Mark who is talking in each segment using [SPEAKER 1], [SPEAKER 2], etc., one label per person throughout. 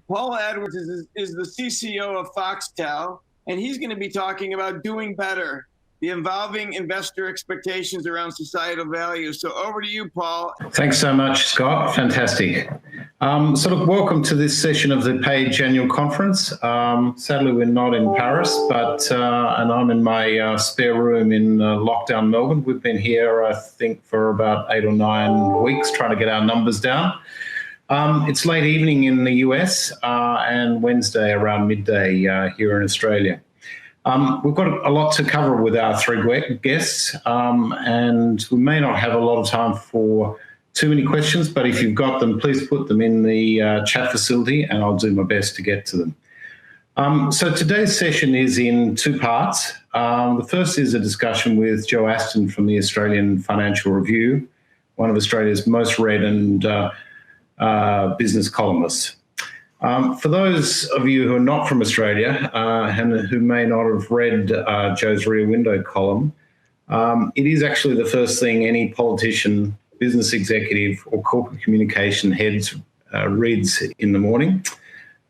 [SPEAKER 1] Paul Edwards is the CCO of Foxtel, and he's going to be talking about doing better, the evolving investor expectations around societal values. So over to you, Paul.
[SPEAKER 2] Thanks so much, Scott. Fantastic. Welcome to this session of the Page Annual Conference. Sadly, we're not in Paris, and I'm in my spare room in lockdown Melbourne. We've been here, I think, for about 8 or 9 weeks trying to get our numbers down. It's late evening in the US and Wednesday around midday here in Australia. We've got a lot to cover with our 3 guests, and we may not have a lot of time for too many questions, but if you've got them, please put them in the chat facility and I'll do my best to get to them. So today's session is in 2 parts. The first is a discussion with Joe Aston from the Australian Financial Review, one of Australia's most read and business columnists. For those of you who are not from Australia and who may not have read Joe's Rear Window column, it is actually the first thing any politician, business executive or corporate communication heads reads in the morning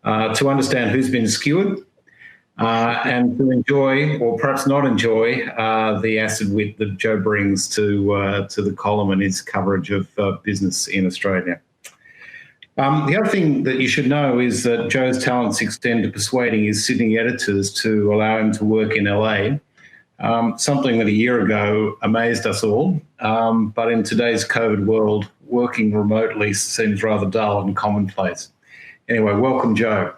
[SPEAKER 2] to understand who's been skewered and to enjoy, or perhaps not enjoy, the acid wit that Joe brings to the column and his coverage of business in Australia. The other thing that you should know is that Joe's talents extend to persuading his Sydney editors to allow him to work in LA, something that a year ago amazed us all. But in today's COVID world, working remotely seems rather dull and commonplace. Anyway, welcome, Joe.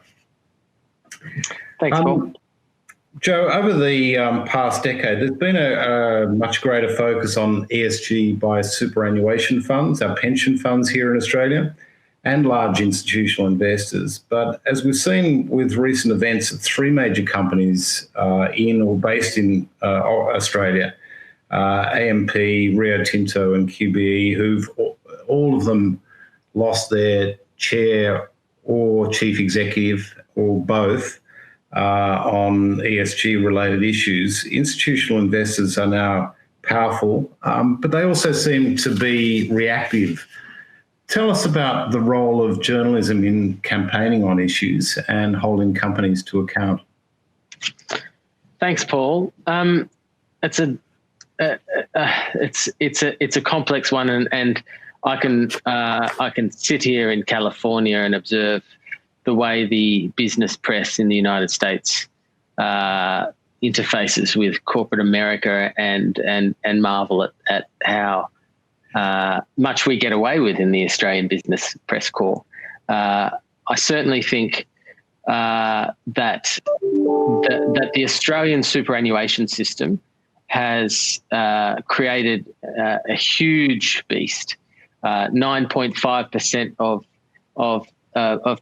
[SPEAKER 3] Thanks, Paul.
[SPEAKER 2] Joe, over the past decade, there's been a much greater focus on ESG by superannuation funds, our pension funds here in Australia, and large institutional investors. But as we've seen with recent events at 3 major companies in or based in Australia, AMP, Rio Tinto and QBE, who've all of them lost their chair or chief executive or both on ESG-related issues, institutional investors are now powerful, but they also seem to be reactive. Tell us about the role of journalism in campaigning on issues and holding companies to account.
[SPEAKER 3] Thanks, Paul. It's a complex one, and I can sit here in California and observe the way the business press in the United States interfaces with corporate America and marvel at how much we get away with in the Australian business press corps. I certainly think that the Australian superannuation system has created a huge beast. 9.5% of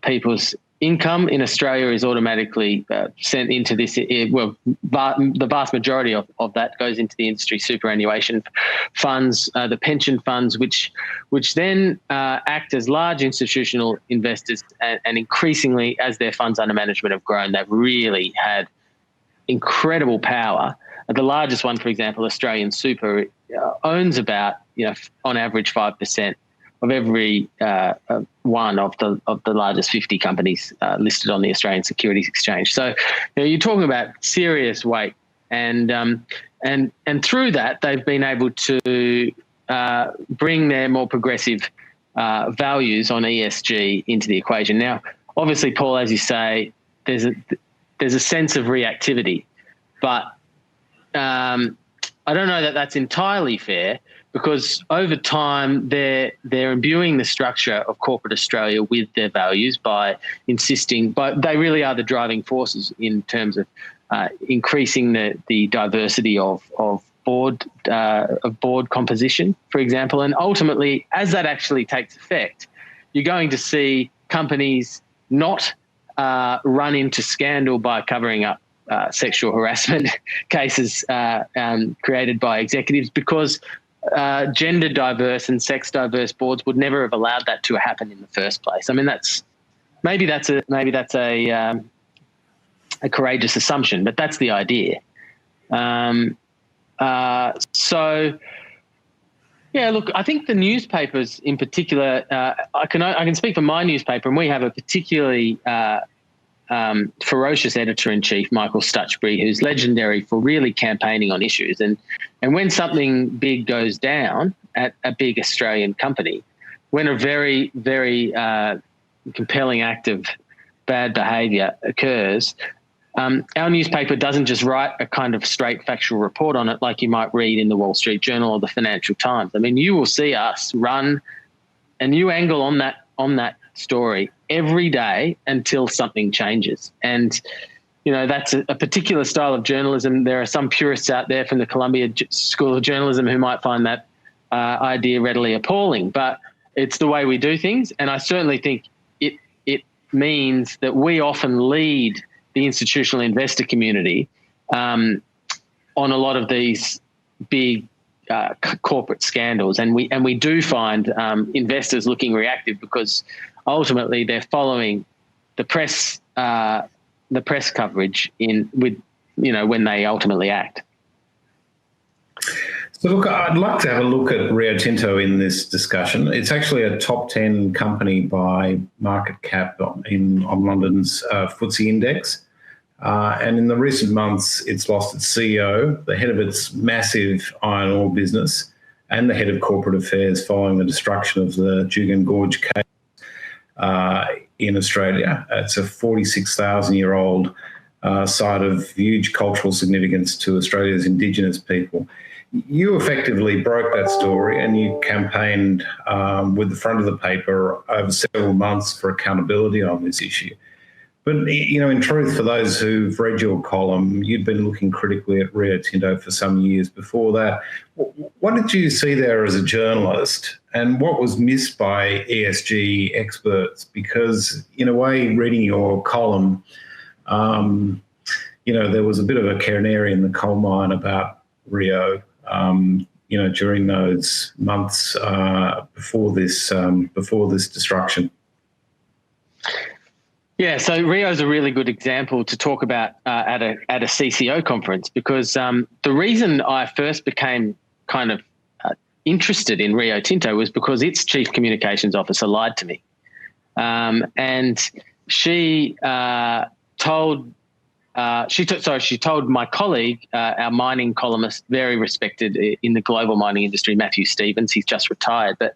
[SPEAKER 3] people's income in Australia is automatically sent into this. The vast majority of that goes into the industry superannuation funds, the pension funds, which then act as large institutional investors, and increasingly, as their funds under management have grown, they've really had incredible power. The largest one, for example, Australian Super, owns about, on average 5% of every one of the largest 50 companies listed on the Australian Securities Exchange. So you're talking about serious weight, and through that they've been able to bring their more progressive values on ESG into the equation. Now, obviously, Paul, as you say, there's a sense of reactivity, but I don't know that that's entirely fair, because over time they're imbuing the structure of corporate Australia with their values by insisting, but they really are the driving forces in terms of increasing the diversity of board composition, for example. And ultimately, as that actually takes effect, you're going to see companies not run into scandal by covering up sexual harassment cases created by executives, because gender diverse and sex diverse boards would never have allowed that to happen in the first place. I mean, maybe that's a courageous assumption, but that's the idea. So Yeah, look, I think the newspapers in particular, I can speak for my newspaper, and we have a particularly ferocious editor-in-chief, Michael Stutchbury, who's legendary for really campaigning on issues. And when something big goes down at a big Australian company, when a very, very compelling act of bad behaviour occurs, our newspaper doesn't just write a kind of straight factual report on it like you might read in the Wall Street Journal or the Financial Times. I mean, you will see us run a new angle on that story every day until something changes. And, you know, that's a particular style of journalism. There are some purists out there from the Columbia School of Journalism who might find that idea readily appalling, but it's the way we do things. And I certainly think it means that we often lead the institutional investor community on a lot of these big corporate scandals, and we do find investors looking reactive because ultimately they're following the press coverage when they ultimately act.
[SPEAKER 2] So look, I'd like to have a look at Rio Tinto in this discussion. It's actually a top 10 company by market cap on London's FTSE index. And in the recent months, it's lost its CEO, the head of its massive iron ore business, and the head of corporate affairs following the destruction of the Juukan Gorge cave in Australia. It's a 46,000-year-old site of huge cultural significance to Australia's Indigenous people. You effectively broke that story and you campaigned with the front of the paper over several months for accountability on this issue. But, you know, in truth, for those who've read your column, you'd been looking critically at Rio Tinto for some years before that. What did you see there as a journalist, and what was missed by ESG experts? Because, in a way, reading your column, there was a bit of a canary in the coal mine about Rio, during those months before this destruction.
[SPEAKER 3] Yeah, so Rio is a really good example to talk about at a CCO conference, because the reason I first became kind of interested in Rio Tinto was because its chief communications officer lied to me, and she told my colleague, our mining columnist, very respected in the global mining industry, Matthew Stevens. He's just retired, but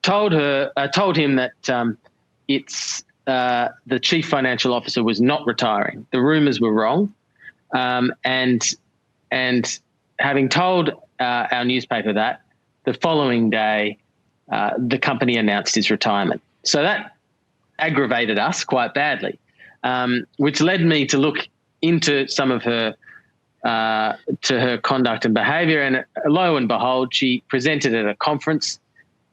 [SPEAKER 3] told him that the chief financial officer was not retiring. The rumours were wrong, and having told our newspaper that, the following day, the company announced his retirement. So that aggravated us quite badly, which led me to look into some of her conduct and behaviour. And lo and behold, she presented at a conference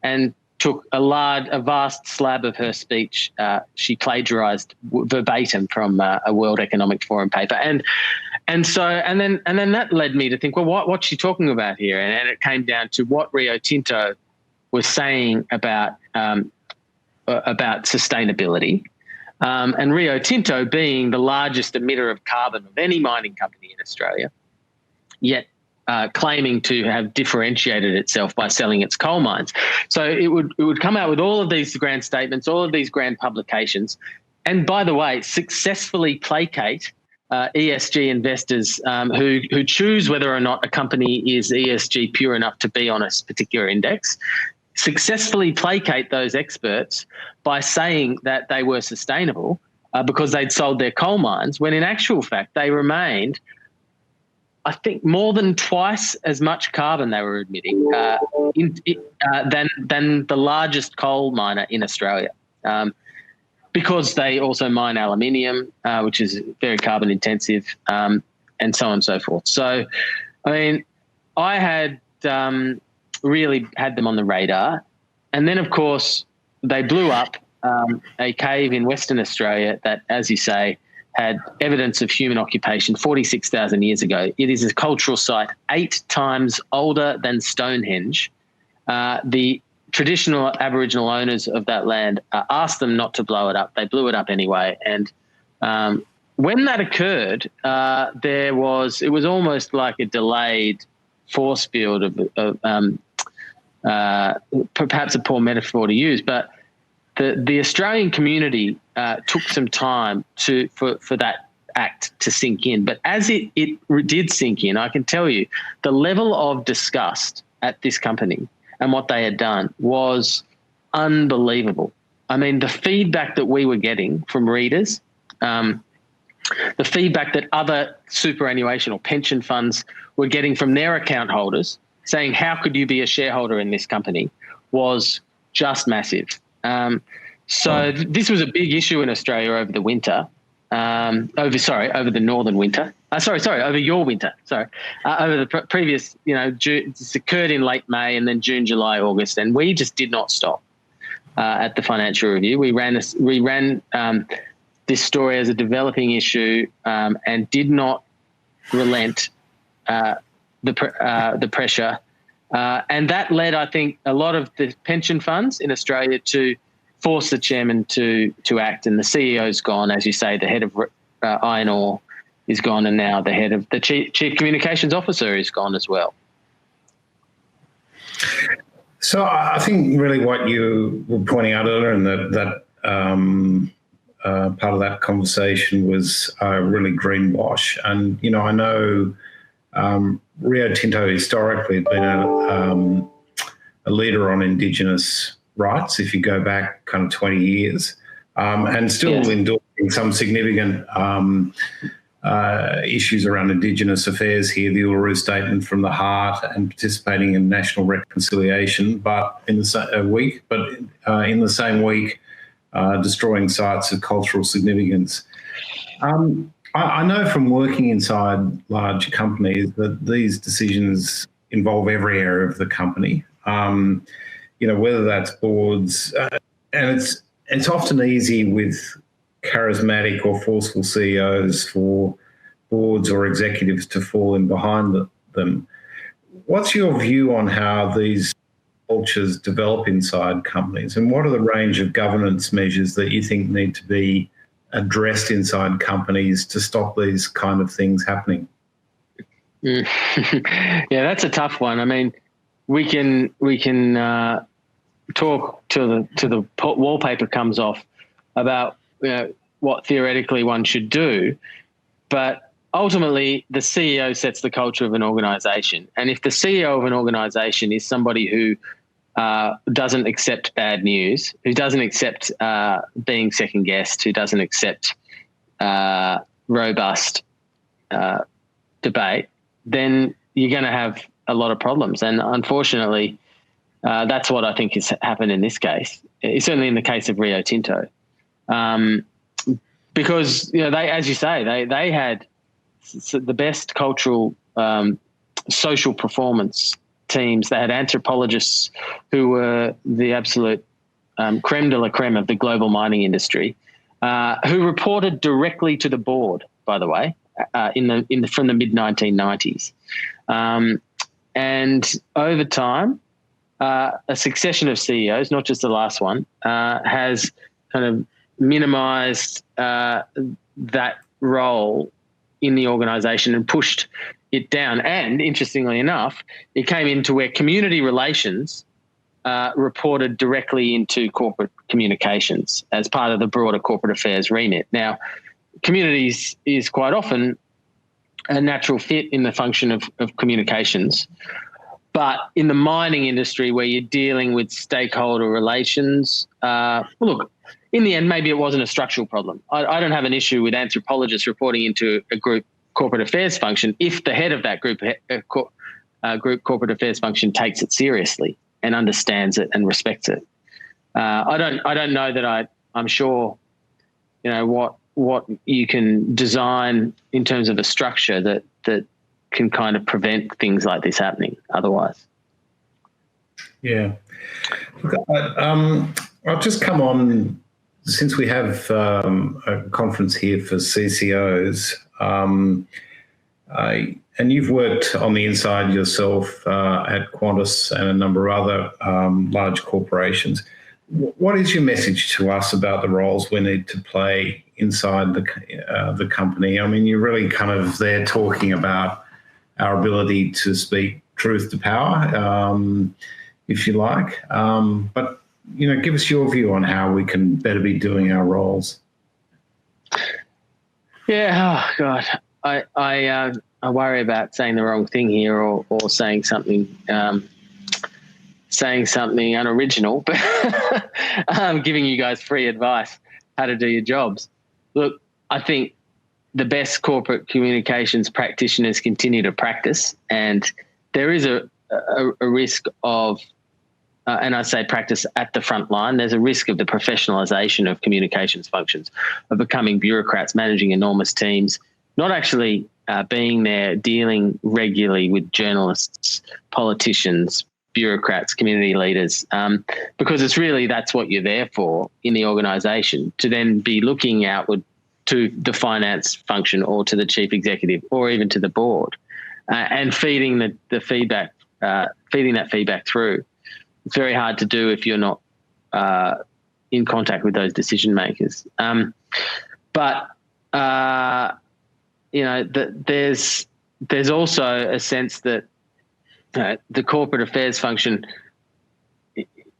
[SPEAKER 3] and took a vast slab of her speech. She plagiarised verbatim from a World Economic Forum paper, and then that led me to think, well, what's she talking about here? And it came down to what Rio Tinto was saying about sustainability, and Rio Tinto being the largest emitter of carbon of any mining company in Australia, yet claiming to have differentiated itself by selling its coal mines. So it would come out with all of these grand statements, all of these grand publications, and by the way, successfully placate ESG investors who choose whether or not a company is ESG pure enough to be on a particular index, successfully placate those experts by saying that they were sustainable because they'd sold their coal mines, when in actual fact they remained, I think, more than twice as much carbon they were emitting than the largest coal miner in Australia, because they also mine aluminium, which is very carbon intensive, and so on and so forth. So, I mean, I had really had them on the radar, and then, of course, they blew up a cave in Western Australia that, as you say, had evidence of human occupation 46,000 years ago. It is a cultural site 8 times older than Stonehenge. The traditional Aboriginal owners of that land asked them not to blow it up. They blew it up anyway. And when that occurred, it was almost like a delayed force field perhaps a poor metaphor to use, but the Australian community took some time for that act to sink in. But as it did sink in, I can tell you the level of disgust at this company and what they had done was unbelievable. I mean, the feedback that we were getting from readers, the feedback that other superannuation or pension funds were getting from their account holders saying, how could you be a shareholder in this company, was just massive. So this was a big issue in Australia over the winter, over the northern winter. Over your winter. Over the previous, this occurred in late May and then June, July, August, and we just did not stop at the Financial Review. We ran this story as a developing issue and did not relent the pressure, and that led, I think, a lot of the pension funds in Australia to force the chairman to act, and the CEO's gone, as you say. The head of Iron Ore is gone, and now the head of the chief communications officer is gone as well.
[SPEAKER 2] So I think really what you were pointing out earlier, and that part of that conversation was really greenwash. And I know Rio Tinto historically had been a leader on Indigenous rights, if you go back kind of 20 years, and still endorsing some significant issues around Indigenous affairs here, the Uluru Statement from the Heart, and participating in national reconciliation, but in the same week, destroying sites of cultural significance. I know from working inside large companies that these decisions involve every area of the company. Whether that's boards, and it's often easy with charismatic or forceful CEOs for boards or executives to fall in behind them. What's your view on how these cultures develop inside companies, and what are the range of governance measures that you think need to be addressed inside companies to stop these kind of things happening?
[SPEAKER 3] Yeah, that's a tough one. I mean, we can talk till the wallpaper comes off about what theoretically one should do, but ultimately the CEO sets the culture of an organisation. And if the CEO of an organisation is somebody who doesn't accept bad news, who doesn't accept being second guessed, who doesn't accept robust debate, then you're going to have a lot of problems. And unfortunately, that's what I think has happened in this case. It's certainly in the case of Rio Tinto, because they, as you say, they had the best cultural, social performance teams. They had anthropologists who were the absolute creme de la creme of the global mining industry, who reported directly to the board, by the way, from the mid-1990s. And over time, a succession of CEOs, not just the last one, has kind of minimised that role in the organisation and pushed it down. And interestingly enough, it came into where community relations reported directly into corporate communications as part of the broader corporate affairs remit. Now, communities is quite often a natural fit in the function of communications. But in the mining industry, where you're dealing with stakeholder relations, look, in the end, maybe it wasn't a structural problem. I don't have an issue with anthropologists reporting into a group corporate affairs function if the head of that group corporate affairs function takes it seriously and understands it and respects it. I don't know that I'm sure, what you can design in terms of a structure that can kind of prevent things like this happening otherwise.
[SPEAKER 2] Yeah. I'll just come on, since we have a conference here for CCOs, and you've worked on the inside yourself at Qantas and a number of other large corporations. What is your message to us about the roles we need to play inside the company? I mean, you're really kind of there talking about our ability to speak truth to power. if you like. But, give us your view on how we can better be doing our roles.
[SPEAKER 3] Yeah, oh God, I worry about saying the wrong thing here or saying something unoriginal, but I'm giving you guys free advice how to do your jobs. Look, I think the best corporate communications practitioners continue to practice, and there is a risk of, and I say practice at the front line, there's a risk of the professionalisation of communications functions, of becoming bureaucrats, managing enormous teams, not actually being there, dealing regularly with journalists, politicians, bureaucrats, community leaders, because it's really that's what you're there for in the organisation, to then be looking outward to the finance function or to the chief executive or even to the board, and feeding the feedback, feeding that feedback through. It's very hard to do if you're not in contact with those decision makers. There's also a sense that the corporate affairs function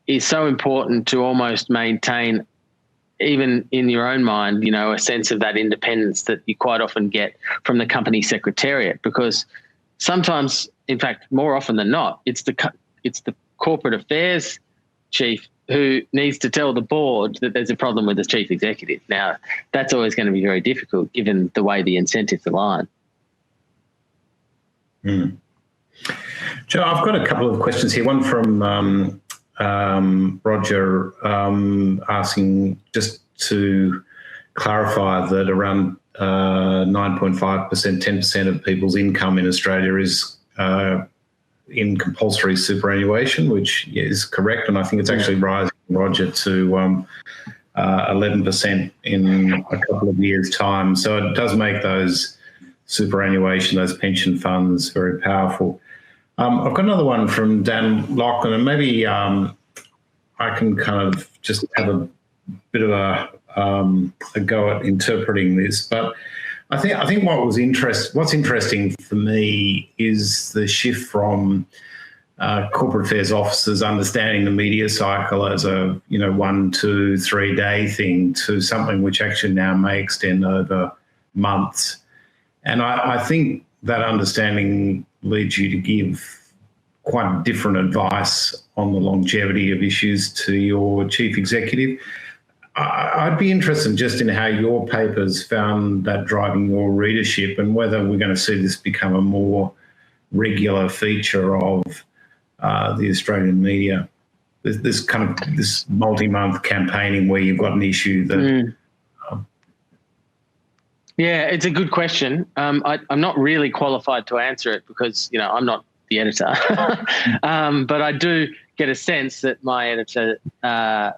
[SPEAKER 3] is so important to almost maintain, even in your own mind, a sense of that independence that you quite often get from the company secretariat, because sometimes, in fact, more often than not, it's the corporate affairs chief who needs to tell the board that there's a problem with the chief executive. Now, that's always going to be very difficult given the way the incentives align.
[SPEAKER 2] Joe, I've got a couple of questions here. One from Roger asking just to clarify that around 9.5%, 10% of people's income in Australia is in compulsory superannuation, which is correct. And I think it's actually rising, Roger, to 11% in a couple of years' time. So it does make those superannuation, those pension funds, very powerful. I've got another one from Dan Lachlan, and maybe I can kind of just have a bit of a go at interpreting this. But I think what's interesting for me is the shift from corporate affairs officers understanding the media cycle as a 1, 2, 3 day thing to something which actually now may extend over months. And I think that understanding leads you to give quite different advice on the longevity of issues to your chief executive. I'd be interested just in how your papers found that driving your readership, and whether we're going to see this become a more regular feature of the Australian media. This multi-month campaigning where you've got an issue that.
[SPEAKER 3] Yeah, it's a good question. I'm not really qualified to answer it because I'm not the editor, but I do get a sense that my editor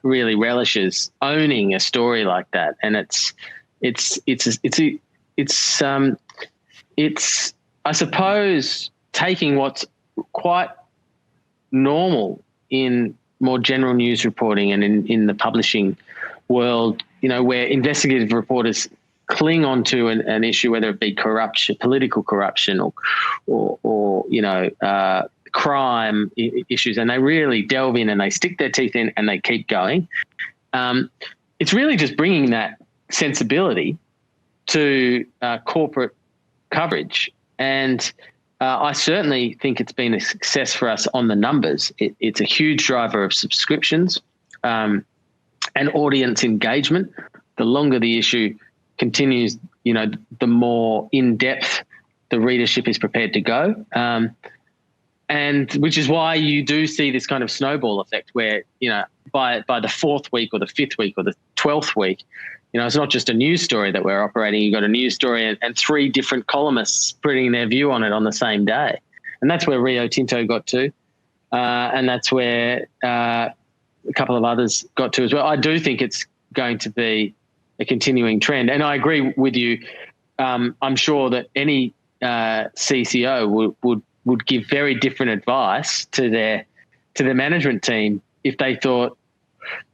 [SPEAKER 3] really relishes owning a story like that, and it's I suppose taking what's quite normal in more general news reporting and in the publishing world, where investigative reporters cling onto an issue, whether it be corruption, political corruption, or crime issues, and they really delve in and they stick their teeth in and they keep going. It's really just bringing that sensibility to corporate coverage, and I certainly think it's been a success for us on the numbers. It's a huge driver of subscriptions and audience engagement. The longer the issue continues, the more in-depth the readership is prepared to go. And which is why you do see this kind of snowball effect where, by the 4th week or the 5th week or the 12th week, it's not just a news story that we're operating. You've got a news story and 3 different columnists putting their view on it on the same day. And that's where Rio Tinto got to. And that's where a couple of others got to as well. I do think it's going to be a continuing trend. And I agree with you. I'm sure that any CCO would give very different advice to their management team if they thought,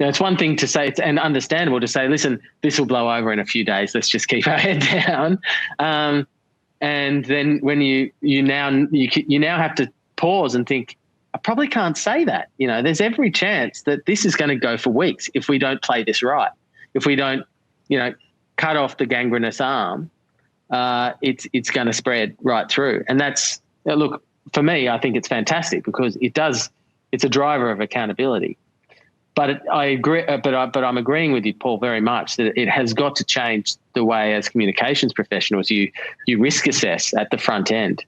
[SPEAKER 3] it's one thing to say, and understandable to say, listen, this will blow over in a few days. Let's just keep our head down. And then when you now have to pause and think, I probably can't say that. There's every chance that this is going to go for weeks if we don't play this right. If we don't, cut off the gangrenous arm, it's going to spread right through. And that's, look, for me, I think it's fantastic because it's a driver of accountability. But I agree, but I'm agreeing with you, Paul, very much that it has got to change the way as communications professionals you risk assess at the front end.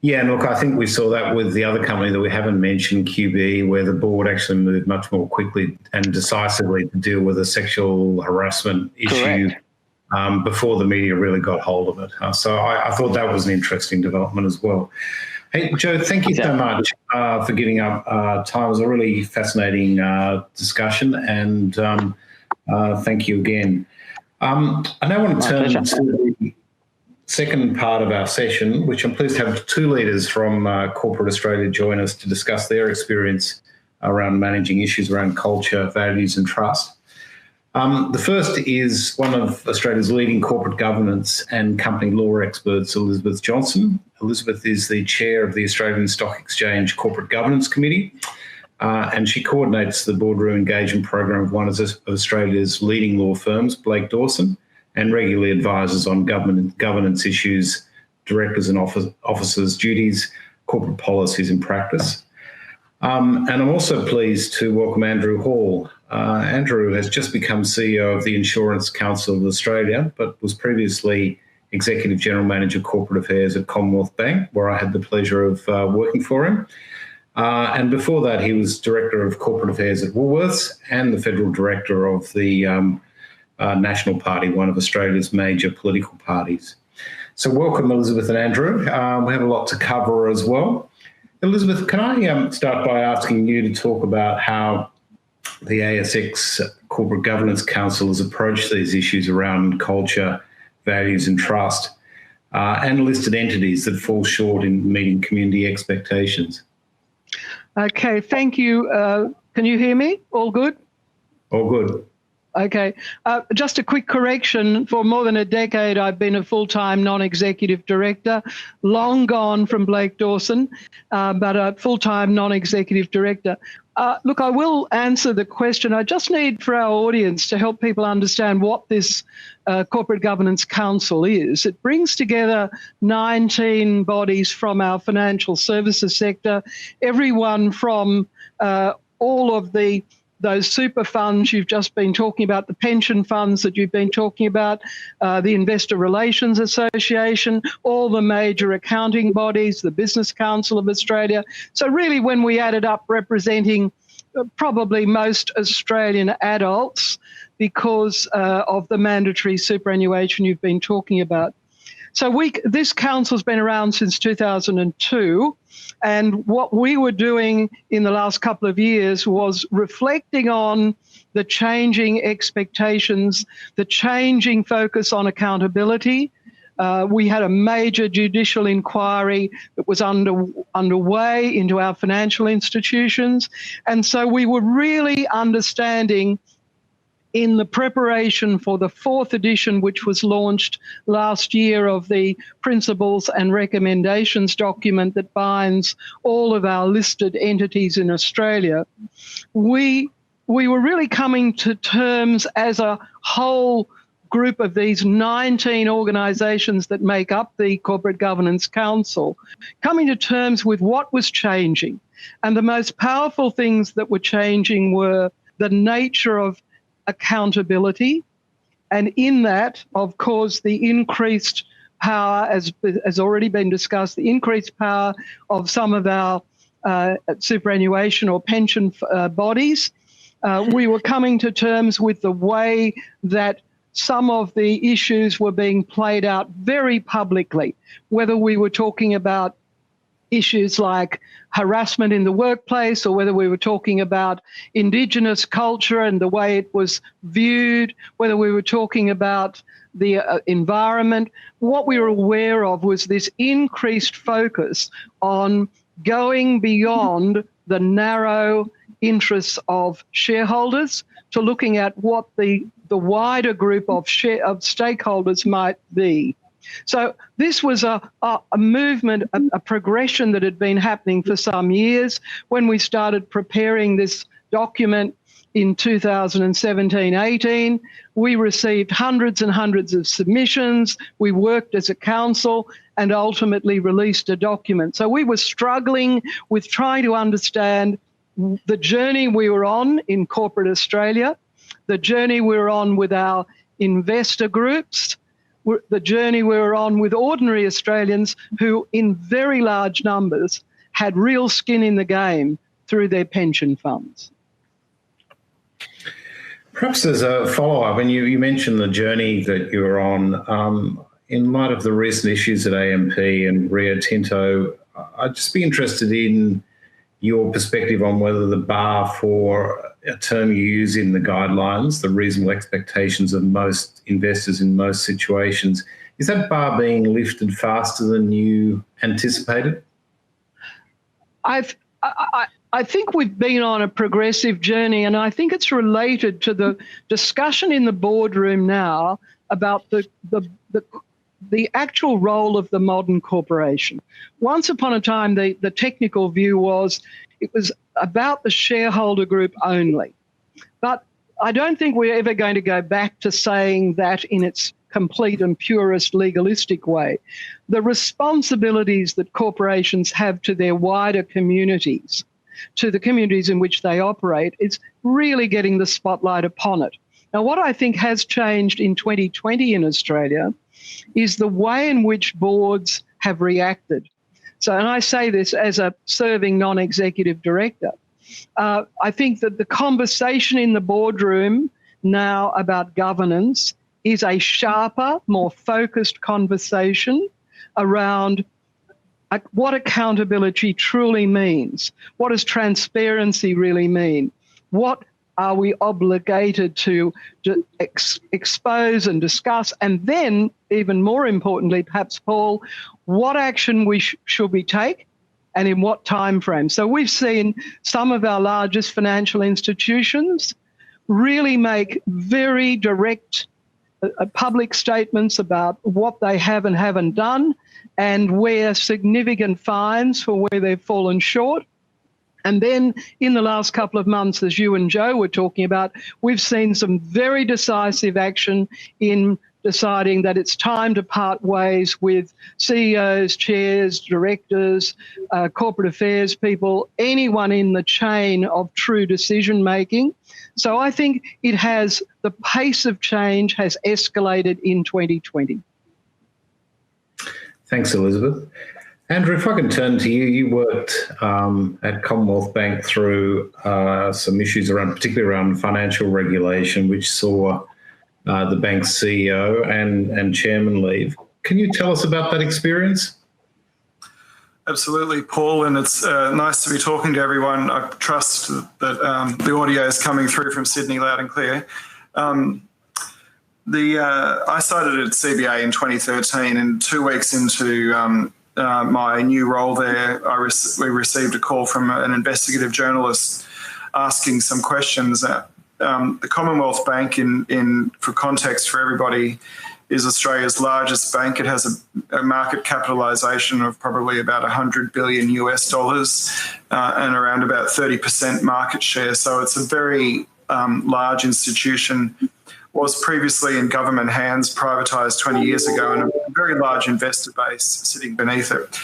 [SPEAKER 2] Yeah, and look, I think we saw that with the other company that we haven't mentioned, QB, where the board actually moved much more quickly and decisively to deal with a sexual harassment issue before the media really got hold of it. So I thought that was an interesting development as well. Hey, Joe, thank you so much for giving up time. It was a really fascinating discussion, and thank you again. I now want to turn to the second part of our session, which I'm pleased to have two leaders from corporate Australia join us to discuss their experience around managing issues around culture, values and trust. The first is one of Australia's leading corporate governance and company law experts, Elizabeth Johnstone. Elizabeth is the chair of the Australian Stock Exchange Corporate Governance Committee, and she coordinates the boardroom engagement program of one of Australia's leading law firms, Blake Dawson, and regularly advises on governance issues, directors and officers' duties, corporate policies and practice. And I'm also pleased to welcome Andrew Hall. Andrew has just become CEO of the Insurance Council of Australia, but was previously Executive General Manager Corporate Affairs at Commonwealth Bank, where I had the pleasure of working for him. And before that, he was Director of Corporate Affairs at Woolworths and the Federal Director of the National Party, one of Australia's major political parties. So welcome, Elizabeth and Andrew. We have a lot to cover as well. Elizabeth, can I start by asking you to talk about how the ASX Corporate Governance Council has approached these issues around culture, values and trust, and listed entities that fall short in meeting community expectations?
[SPEAKER 4] Okay, thank you. Can you hear me? All good?
[SPEAKER 2] All good.
[SPEAKER 4] Okay. Just a quick correction. For more than a decade, I've been a full-time non-executive director, long gone from Blake Dawson, but a full-time non-executive director. Look, I will answer the question. I just need for our audience to help people understand what this Corporate Governance Council is. It brings together 19 bodies from our financial services sector, everyone from all of those super funds you've just been talking about, the pension funds that you've been talking about, the Investor Relations Association, all the major accounting bodies, the Business Council of Australia. So really, when we add it up, representing probably most Australian adults because of the mandatory superannuation you've been talking about. So this council's been around since 2002, and what we were doing in the last couple of years was reflecting on the changing expectations, the changing focus on accountability. We had a major judicial inquiry that was underway into our financial institutions, and so we were really understanding in the preparation for the fourth edition, which was launched last year, of the Principles and Recommendations document that binds all of our listed entities in Australia, we were really coming to terms as a whole group of these 19 organisations that make up the Corporate Governance Council, coming to terms with what was changing. And the most powerful things that were changing were the nature of accountability, and in that, of course, the increased power, as has already been discussed, the increased power of some of our superannuation or pension bodies. We were coming to terms with the way that some of the issues were being played out very publicly, whether we were talking about issues like harassment in the workplace, or whether we were talking about Indigenous culture and the way it was viewed, whether we were talking about the environment. What we were aware of was this increased focus on going beyond the narrow interests of shareholders to looking at what the wider group of stakeholders might be. So this was a movement, a progression that had been happening for some years. When we started preparing this document in 2017-18, we received hundreds and hundreds of submissions. We worked as a council and ultimately released a document. So we were struggling with trying to understand the journey we were on in corporate Australia, the journey we were on with our investor groups, the journey we were on with ordinary Australians who, in very large numbers, had real skin in the game through their pension funds.
[SPEAKER 2] Perhaps as a follow-up, and you mentioned the journey that you were on, in light of the recent issues at AMP and Rio Tinto, I'd just be interested in your perspective on whether the bar for a term you use in the guidelines, the reasonable expectations of most investors in most situations, is that bar being lifted faster than you anticipated?
[SPEAKER 4] I think we've been on a progressive journey, and I think it's related to the discussion in the boardroom now about the actual role of the modern corporation. Once upon a time, the technical view was it was about the shareholder group only. But I don't think we're ever going to go back to saying that in its complete and purest legalistic way. The responsibilities that corporations have to their wider communities, to the communities in which they operate, is really getting the spotlight upon it. Now, what I think has changed in 2020 in Australia is the way in which boards have reacted. So, and I say this as a serving non-executive director, I think that the conversation in the boardroom now about governance is a sharper, more focused conversation around what accountability truly means. What does transparency really mean? What are we obligated to expose and discuss? And then, even more importantly, perhaps, Paul, what action should we take and in what time frame? So we've seen some of our largest financial institutions really make very direct public statements about what they have and haven't done, and where significant fines for where they've fallen short. And then in the last couple of months, as you and Joe were talking about, we've seen some very decisive action in deciding that it's time to part ways with CEOs, chairs, directors, corporate affairs people, anyone in the chain of true decision making. So I think the pace of change has escalated in 2020.
[SPEAKER 2] Thanks, Elizabeth. Andrew, if I can turn to you, you worked at Commonwealth Bank through some issues particularly around financial regulation, which saw the bank's CEO and chairman leave. Can you tell us about that experience?
[SPEAKER 5] Absolutely, Paul, and it's nice to be talking to everyone. I trust that the audio is coming through from Sydney loud and clear. I started at CBA in 2013, and 2 weeks into my new role there, we received a call from an investigative journalist asking some questions. The Commonwealth Bank, for context for everybody, is Australia's largest bank. It has a market capitalisation of probably about $100 billion and around about 30% market share. So it's a very large institution. Was previously in government hands, privatised 20 years ago, and a very large investor base sitting beneath it.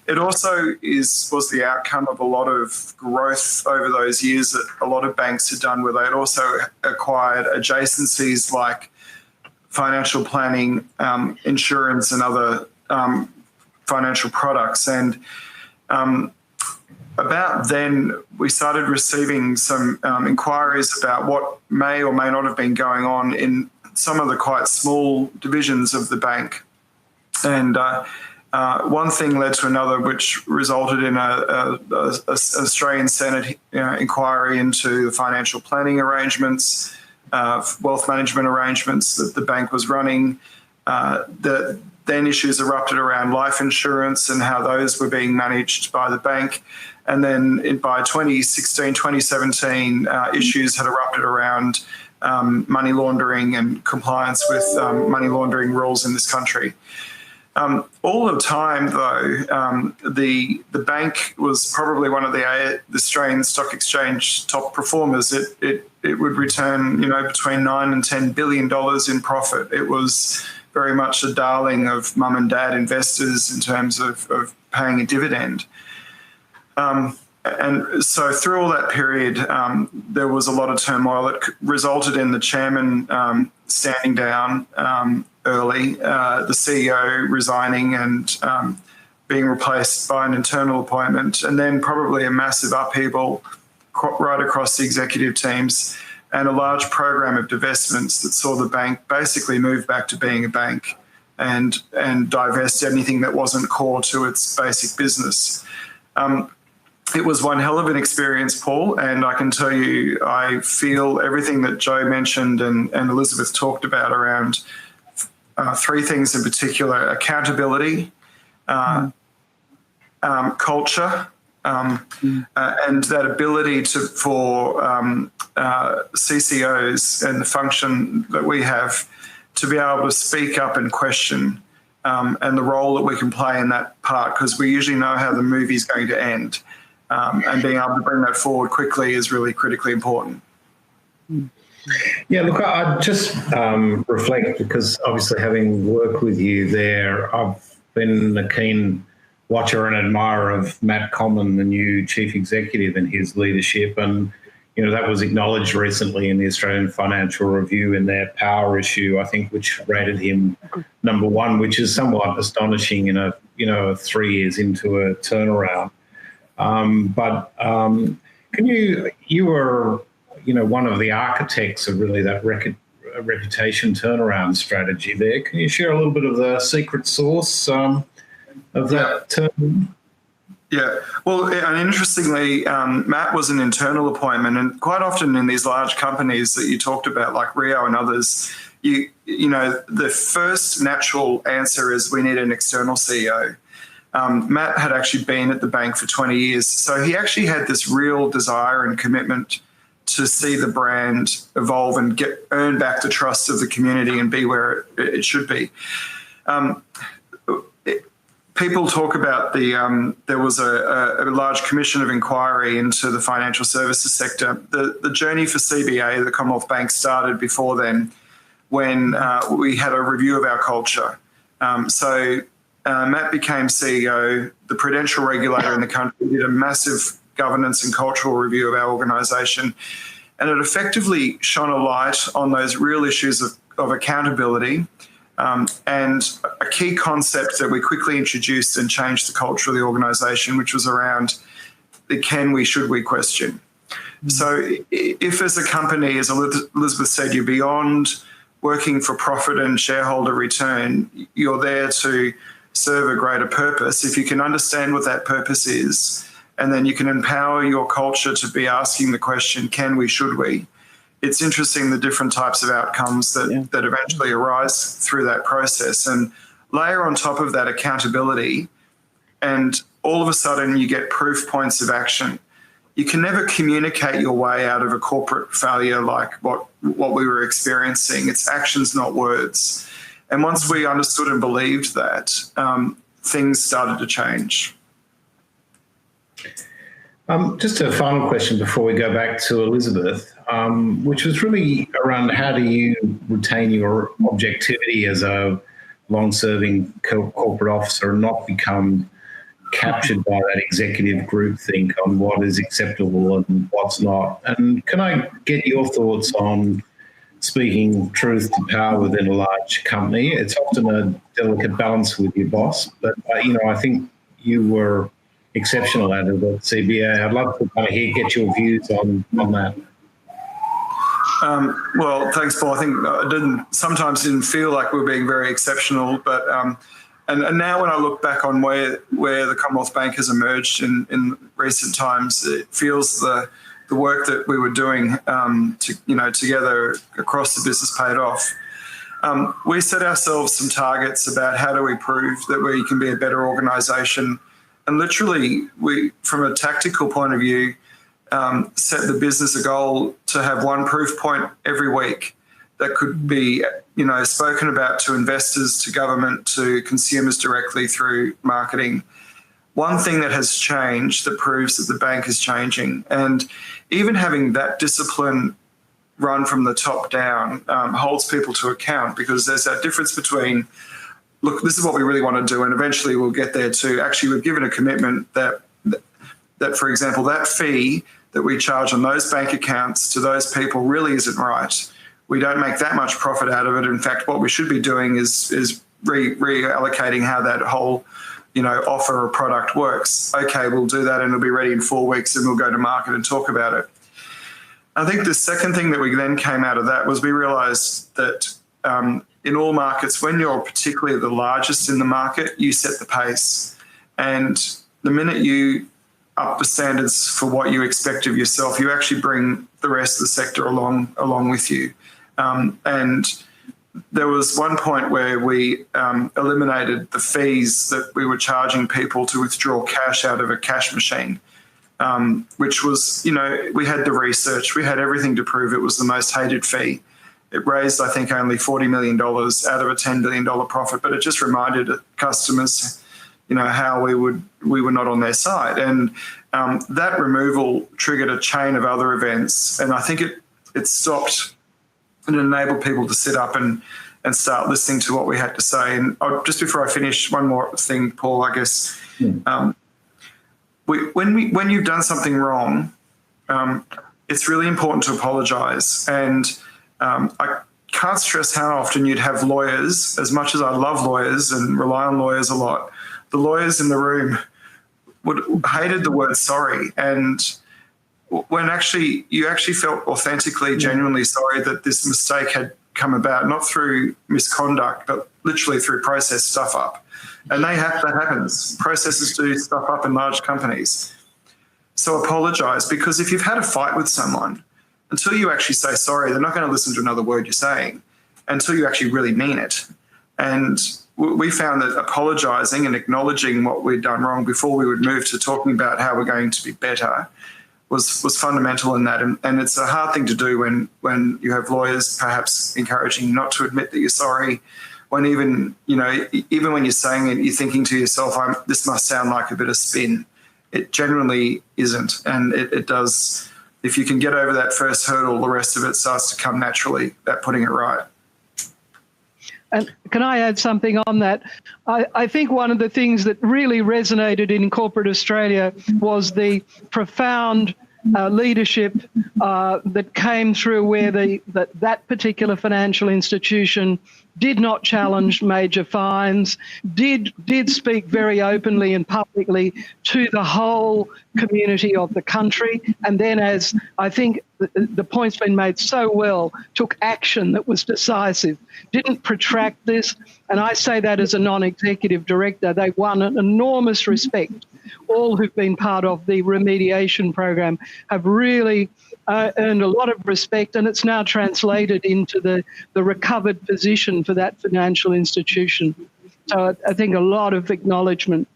[SPEAKER 5] It also was the outcome of a lot of growth over those years that a lot of banks had done, where they had also acquired adjacencies like financial planning, insurance, and other financial products. And about then, we started receiving some inquiries about what may or may not have been going on in some of the quite small divisions of the bank. And one thing led to another, which resulted in an Australian Senate inquiry into the financial planning arrangements, wealth management arrangements that the bank was running. Then issues erupted around life insurance and how those were being managed by the bank. And then by 2016, 2017, issues had erupted around money laundering and compliance with money laundering rules in this country. All the time, though, the bank was probably one of the Australian Stock Exchange top performers. It would return, between $9 and $10 billion in profit. It was very much a darling of mum and dad investors in terms of paying a dividend. And so through all that period, there was a lot of turmoil that resulted in the chairman standing down early, the CEO resigning and being replaced by an internal appointment, and then probably a massive upheaval right across the executive teams and a large program of divestments that saw the bank basically move back to being a bank and divest anything that wasn't core to its basic business. It was one hell of an experience, Paul, and I can tell you I feel everything that Joe mentioned and Elizabeth talked about around three things in particular: accountability, culture, and that ability for CCOs and the function that we have to be able to speak up and question, and the role that we can play in that part, because we usually know how the movie's going to end. And being able to bring that forward quickly is really critically important.
[SPEAKER 2] Yeah, look, I just reflect, because obviously having worked with you there, I've been a keen watcher and admirer of Matt Common, the new chief executive, and his leadership. And, that was acknowledged recently in the Australian Financial Review in their power issue, I think, which rated him number one, which is somewhat astonishing in a 3 years into a turnaround. But you were, one of the architects of really that reputation turnaround strategy there. Can you share a little bit of the secret sauce of that turn?
[SPEAKER 5] Yeah. Well, and interestingly, Matt was an internal appointment, and quite often in these large companies that you talked about, like Rio and others, the first natural answer is we need an external CEO. Matt had actually been at the bank for 20 years, so he actually had this real desire and commitment to see the brand evolve and earn back the trust of the community and be where it should be. People talk about there was a large commission of inquiry into the financial services sector. The journey for CBA, the Commonwealth Bank, started before then, when we had a review of our culture. Matt became CEO. The prudential regulator in the country did a massive governance and cultural review of our organisation, and it effectively shone a light on those real issues of accountability, and a key concept that we quickly introduced and changed the culture of the organisation, which was around the can we, should we question. So if as a company, as Elizabeth said, you're beyond working for profit and shareholder return, you're there to serve a greater purpose. If you can understand what that purpose is, and then you can empower your culture to be asking the question, can we, should we? It's interesting the different types of outcomes that eventually arise through that process. And layer on top of that accountability, and all of a sudden you get proof points of action. You can never communicate your way out of a corporate failure like what we were experiencing. It's actions, not words. And once we understood and believed that, things started to change.
[SPEAKER 2] Just a final question before we go back to Elizabeth, which was really around how do you retain your objectivity as a long-serving corporate officer and not become captured by that executive groupthink on what is acceptable and what's not. And can I get your thoughts on speaking truth to power within a large company? It's often a delicate balance with your boss, but I think you were exceptional at it at CBA. I'd love to kind of get your views on that.
[SPEAKER 5] Well, thanks, Paul. I think I sometimes didn't feel like we were being very exceptional, but and now when I look back on where the Commonwealth Bank has emerged in recent times, it feels the work that we were doing together across the business paid off. We set ourselves some targets about how do we prove that we can be a better organisation, and literally we, from a tactical point of view, set the business a goal to have one proof point every week that could be, spoken about to investors, to government, to consumers directly through marketing. One thing that has changed that proves that the bank is changing, and even having that discipline run from the top down holds people to account, because there's that difference between, look, this is what we really want to do, and eventually we'll get there too. Actually, we've given a commitment that, for example, that fee that we charge on those bank accounts to those people really isn't right. We don't make that much profit out of it. In fact, what we should be doing is reallocating how that whole offer or product works. Okay, we'll do that and it'll be ready in 4 weeks and we'll go to market and talk about it. I think the second thing that we then came out of that was we realised that in all markets, when you're particularly the largest in the market, you set the pace. And the minute you up the standards for what you expect of yourself, you actually bring the rest of the sector along with you. And there was one point where we eliminated the fees that we were charging people to withdraw cash out of a cash machine, which was, we had the research, we had everything to prove it was the most hated fee. It raised, I think, only $40 million out of a $10 billion profit, but it just reminded customers, how we were not on their side. And that removal triggered a chain of other events. And I think it stopped and enabled people to sit up and start listening to what we had to say. And just before I finish, one more thing, Paul, I guess. When you've done something wrong, it's really important to apologise. And I can't stress how often you'd have lawyers, as much as I love lawyers and rely on lawyers a lot, the lawyers in the room hated the word sorry. And when you actually felt authentically, genuinely sorry that this mistake had come about, not through misconduct, but literally through process stuff up. And that happens. Processes do stuff up in large companies. So apologise, because if you've had a fight with someone, until you actually say sorry, they're not going to listen to another word you're saying until you actually really mean it. And we found that apologising and acknowledging what we'd done wrong before we would move to talking about how we're going to be better was fundamental in that. And it's a hard thing to do when you have lawyers perhaps encouraging you not to admit that you're sorry, when even when you're saying it, you're thinking to yourself, this must sound like a bit of spin. It generally isn't. And it does. If you can get over that first hurdle, the rest of it starts to come naturally, that putting it right.
[SPEAKER 4] And can I add something on that? I think one of the things that really resonated in corporate Australia was the profound leadership that came through where that particular financial institution did not challenge major fines, did speak very openly and publicly to the whole community of the country, and then, as I think the point's been made so well, took action that was decisive, didn't protract this. And I say that as a non-executive director. They won an enormous respect. All who've been part of the remediation program have really earned a lot of respect, and it's now translated into the recovered position for that financial institution. So I think a lot of acknowledgement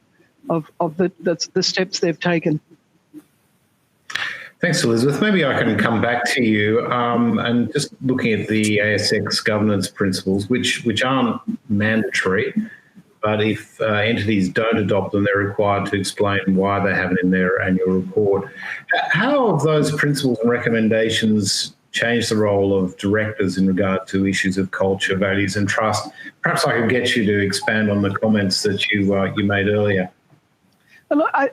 [SPEAKER 4] of the steps they've taken.
[SPEAKER 2] Thanks, Elizabeth. Maybe I can come back to you and just looking at the ASX governance principles, which aren't mandatory, but if entities don't adopt them, they're required to explain why they haven't in their annual report. How have those principles and recommendations changed the role of directors in regard to issues of culture, values and trust? Perhaps I could get you to expand on the comments that you made earlier.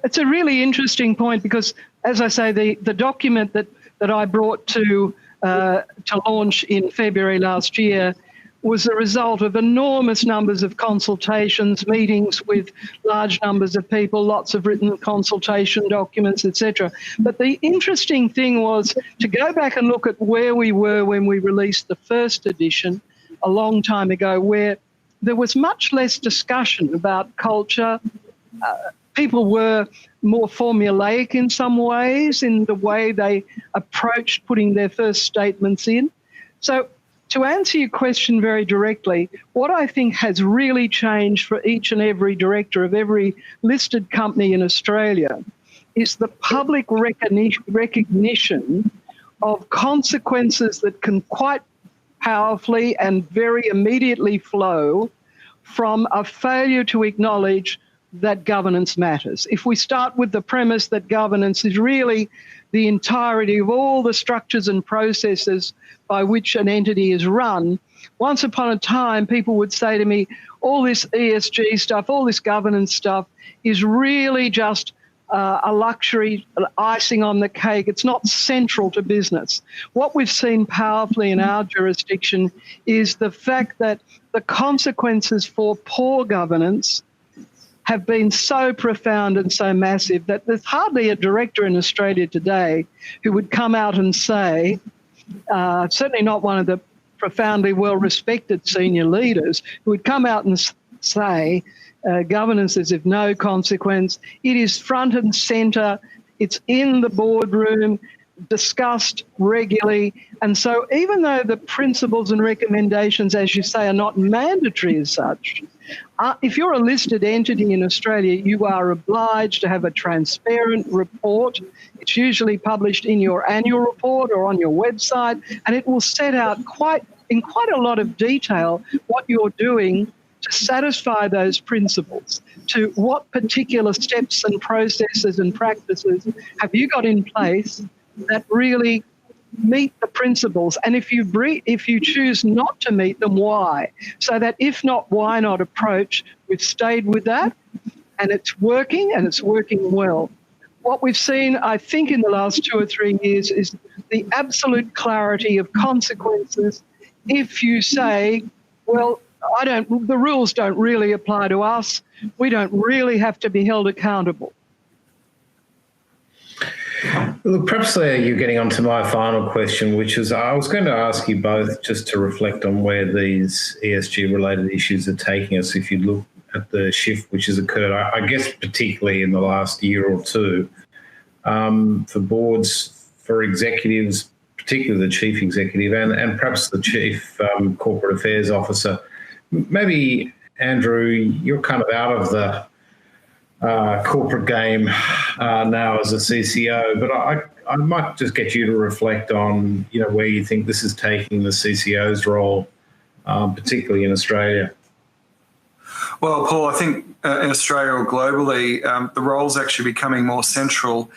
[SPEAKER 4] It's a really interesting point because, as I say, the document that I brought to launch in February last year was the result of enormous numbers of consultations, meetings with large numbers of people, lots of written consultation documents, etc. But the interesting thing was to go back and look at where we were when we released the first edition a long time ago, where there was much less discussion about culture. People were more formulaic in some ways in the way they approached putting their first statements in. So to answer your question very directly, what I think has really changed for each and every director of every listed company in Australia is the public recognition of consequences that can quite powerfully and very immediately flow from a failure to acknowledge that governance matters. If we start with the premise that governance is really the entirety of all the structures and processes by which an entity is run, once upon a time people would say to me, all this ESG stuff, all this governance stuff is really just a luxury, icing on the cake. It's not central to business. What we've seen powerfully in our jurisdiction is the fact that the consequences for poor governance have been so profound and so massive that there's hardly a director in Australia today who would come out and say, certainly not one of the profoundly well-respected senior leaders, who would come out and say, governance is of no consequence. It is front and centre. It's in the boardroom, discussed regularly. And so even though the principles and recommendations, as you say, are not mandatory as such, if you're a listed entity in Australia, you are obliged to have a transparent report. It's usually published in your annual report or on your website, and it will set out in quite a lot of detail what you're doing to satisfy those principles, to what particular steps and processes and practices have you got in place that really meet the principles, and if you choose not to meet them, why? So that if not, why not approach, we've stayed with that, and it's working well. What we've seen, I think, in the last 2 or 3 years is the absolute clarity of consequences if you say, well, the rules don't really apply to us. We don't really have to be held accountable.
[SPEAKER 2] Look, perhaps you're getting on to my final question, which is I was going to ask you both just to reflect on where these ESG-related issues are taking us. If you look at the shift which has occurred, I guess particularly in the last year or two, for boards, for executives, particularly the chief executive and perhaps the chief corporate affairs officer. Maybe, Andrew, you're kind of out of the corporate game now as a CCO, but I might just get you to reflect on, where you think this is taking the CCO's role, particularly in Australia.
[SPEAKER 5] Well, Paul, I think in Australia or globally, the role's actually becoming more central.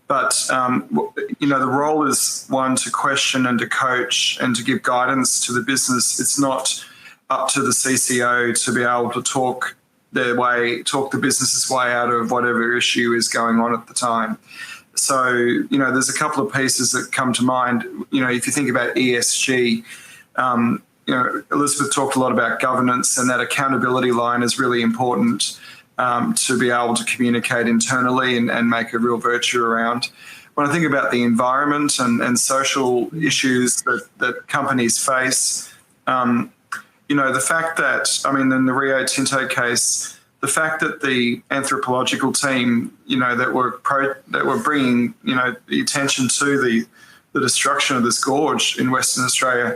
[SPEAKER 5] But, the role is one to question and to coach and to give guidance to the business. It's not up to the CCO to be able to talk the business's way out of whatever issue is going on at the time. So, there's a couple of pieces that come to mind. If you think about ESG, Elizabeth talked a lot about governance, and that accountability line is really important to be able to communicate internally and make a real virtue around. When I think about the environment and social issues that companies face, the fact that, in the Rio Tinto case, the fact that the anthropological team, that were bringing, the attention to the destruction of this gorge in Western Australia,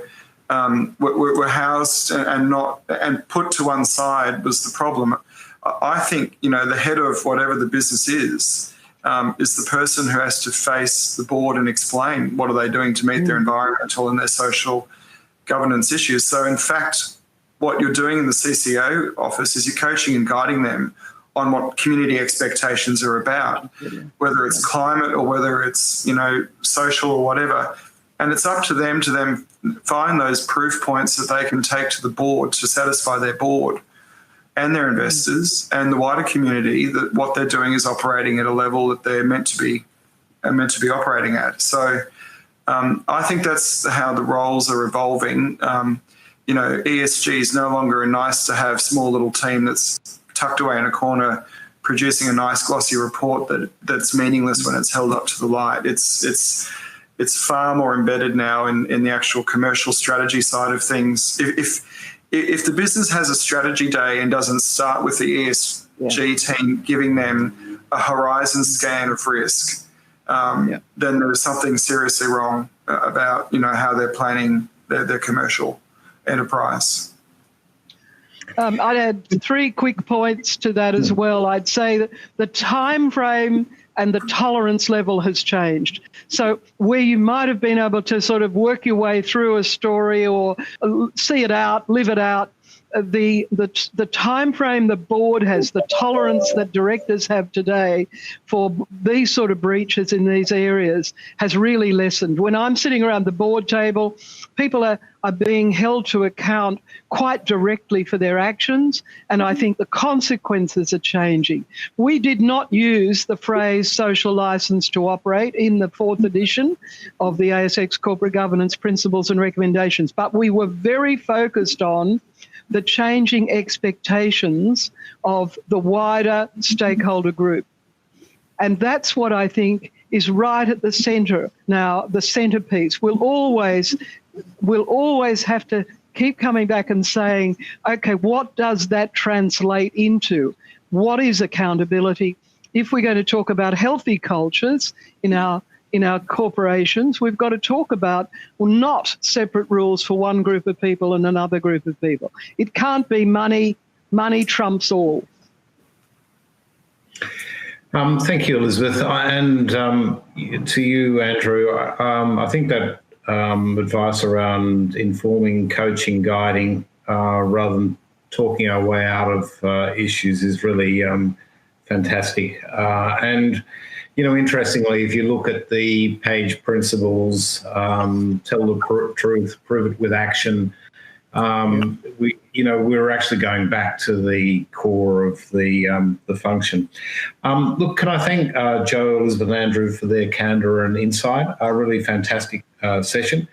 [SPEAKER 5] were housed and put to one side was the problem. I think, the head of whatever the business is the person who has to face the board and explain what are they doing to meet their environmental and their social governance issues. So, in fact, what you're doing in the CCO office is you're coaching and guiding them on what community expectations are about, whether it's climate or whether it's, social or whatever. And it's up to them find those proof points that they can take to the board to satisfy their board and their investors and the wider community that what they're doing is operating at a level that they're meant to be operating at. So I think that's how the roles are evolving. ESG is no longer a nice to have small little team that's tucked away in a corner producing a nice glossy report that's meaningless when it's held up to the light. It's far more embedded now in the actual commercial strategy side of things. If the business has a strategy day and doesn't start with the ESG team giving them a horizon scan of risk, then there's something seriously wrong about how they're planning their commercial enterprise.
[SPEAKER 4] I'd add 3 quick points to that as well. I'd say that the time frame and the tolerance level has changed. So where you might have been able to sort of work your way through a story or see it out, live it out, the time frame the board has, the tolerance that directors have today for these sort of breaches in these areas has really lessened. When I'm sitting around the board table, people are being held to account quite directly for their actions, and I think the consequences are changing. We did not use the phrase social license to operate in the 4th edition of the ASX Corporate Governance Principles and Recommendations, but we were very focused on the changing expectations of the wider stakeholder group. And that's what I think is right at the centre now, the centrepiece. We'll always have to keep coming back and saying, okay, what does that translate into? What is accountability? If we're going to talk about healthy cultures in our corporations, we've got to talk about, well, not separate rules for one group of people and another group of people. It can't be money trumps all.
[SPEAKER 2] Thank you, Elizabeth. And to you, Andrew, I think that advice around informing, coaching, guiding, rather than talking our way out of issues is really fantastic. And interestingly, if you look at the page principles, tell the truth, prove it with action, we're actually going back to the core of the function. Look, can I thank Joe, Elizabeth and Andrew for their candour and insight? A really fantastic session.